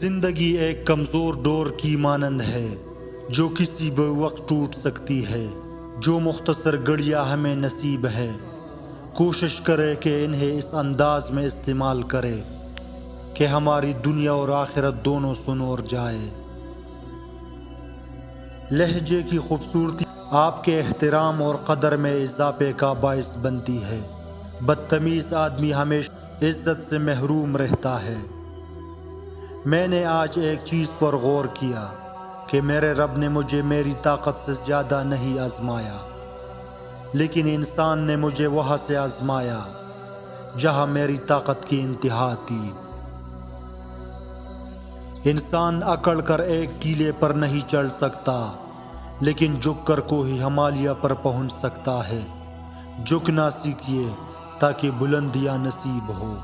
زندگی ایک کمزور ڈور کی مانند ہے جو کسی بھی وقت ٹوٹ سکتی ہے۔ جو مختصر گھڑیاں ہمیں نصیب ہے، کوشش کرے کہ انہیں اس انداز میں استعمال کرے کہ ہماری دنیا اور آخرت دونوں سنور جائے۔ لہجے کی خوبصورتی آپ کے احترام اور قدر میں اضافے کا باعث بنتی ہے۔ بدتمیز آدمی ہمیشہ عزت سے محروم رہتا ہے۔ میں نے آج ایک چیز پر غور کیا کہ میرے رب نے مجھے میری طاقت سے زیادہ نہیں آزمایا، لیکن انسان نے مجھے وہاں سے آزمایا جہاں میری طاقت کی انتہا تھی۔ انسان اکڑ کر ایک ٹیلے پر نہیں چڑھ سکتا، لیکن جھک کر کوہ ہمالیہ پر پہنچ سکتا ہے۔ جھکنا سیکھیے تاکہ بلندیاں نصیب ہو۔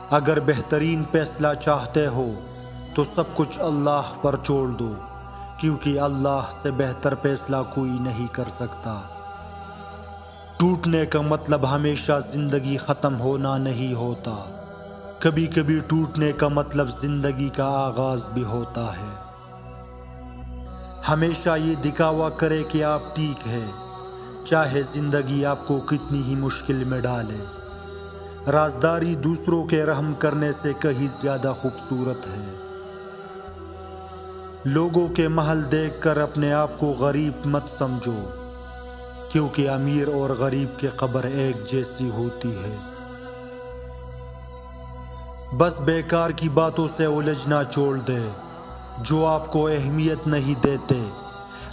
اگر بہترین فیصلہ چاہتے ہو تو سب کچھ اللہ پر چھوڑ دو، کیونکہ اللہ سے بہتر فیصلہ کوئی نہیں کر سکتا۔ ٹوٹنے کا مطلب ہمیشہ زندگی ختم ہونا نہیں ہوتا، کبھی کبھی ٹوٹنے کا مطلب زندگی کا آغاز بھی ہوتا ہے۔ ہمیشہ یہ دکھاوا کرے کہ آپ ٹھیک ہے، چاہے زندگی آپ کو کتنی ہی مشکل میں ڈالے۔ رازداری دوسروں کے رحم کرنے سے کہیں زیادہ خوبصورت ہے۔ لوگوں کے محل دیکھ کر اپنے آپ کو غریب مت سمجھو، کیونکہ امیر اور غریب کی قبر ایک جیسی ہوتی ہے۔ بس بیکار کی باتوں سے الجھنا چھوڑ دے جو آپ کو اہمیت نہیں دیتے۔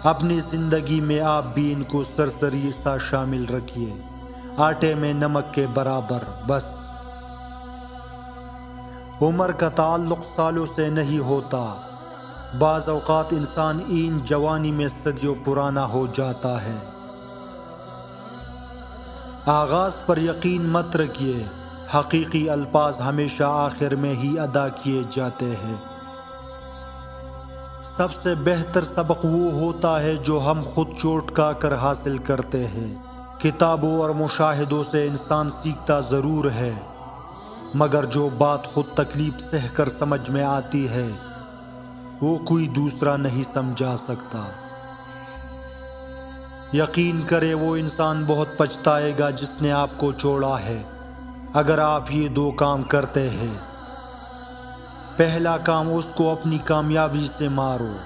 اپنی زندگی میں آپ بھی ان کو سرسری سا شامل رکھیے، آٹے میں نمک کے برابر۔ بس عمر کا تعلق سالوں سے نہیں ہوتا، بعض اوقات انسان این جوانی میں صدیوں پرانا ہو جاتا ہے۔ آغاز پر یقین مت رکھیے، حقیقی الفاظ ہمیشہ آخر میں ہی ادا کیے جاتے ہیں۔ سب سے بہتر سبق وہ ہوتا ہے جو ہم خود چوٹ کھا کر حاصل کرتے ہیں۔ کتابوں اور مشاہدوں سے انسان سیکھتا ضرور ہے، مگر جو بات خود تکلیف سہ کر سمجھ میں آتی ہے وہ کوئی دوسرا نہیں سمجھا سکتا۔ یقین کرے وہ انسان بہت پچھتائے گا جس نے آپ کو چھوڑا ہے اگر آپ یہ دو کام کرتے ہیں۔ پہلا کام، اس کو اپنی کامیابی سے مارو۔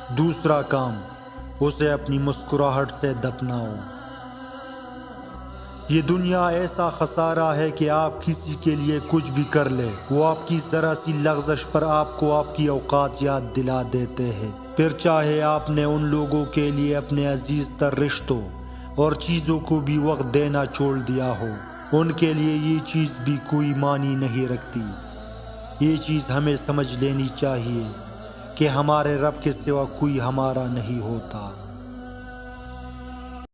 دوسرا کام، اسے اپنی مسکراہٹ سے دفناؤ۔ یہ دنیا ایسا خسارہ ہے کہ آپ کسی کے لیے کچھ بھی کر لے، وہ آپ کی ذرا سی لغزش پر آپ کو آپ کی اوقات یاد دلا دیتے ہیں۔ پھر چاہے آپ نے ان لوگوں کے لیے اپنے عزیز تر رشتوں اور چیزوں کو بھی وقت دینا چھوڑ دیا ہو، ان کے لیے یہ چیز بھی کوئی معنی نہیں رکھتی۔ یہ چیز ہمیں سمجھ لینی چاہیے کہ ہمارے رب کے سوا کوئی ہمارا نہیں ہوتا۔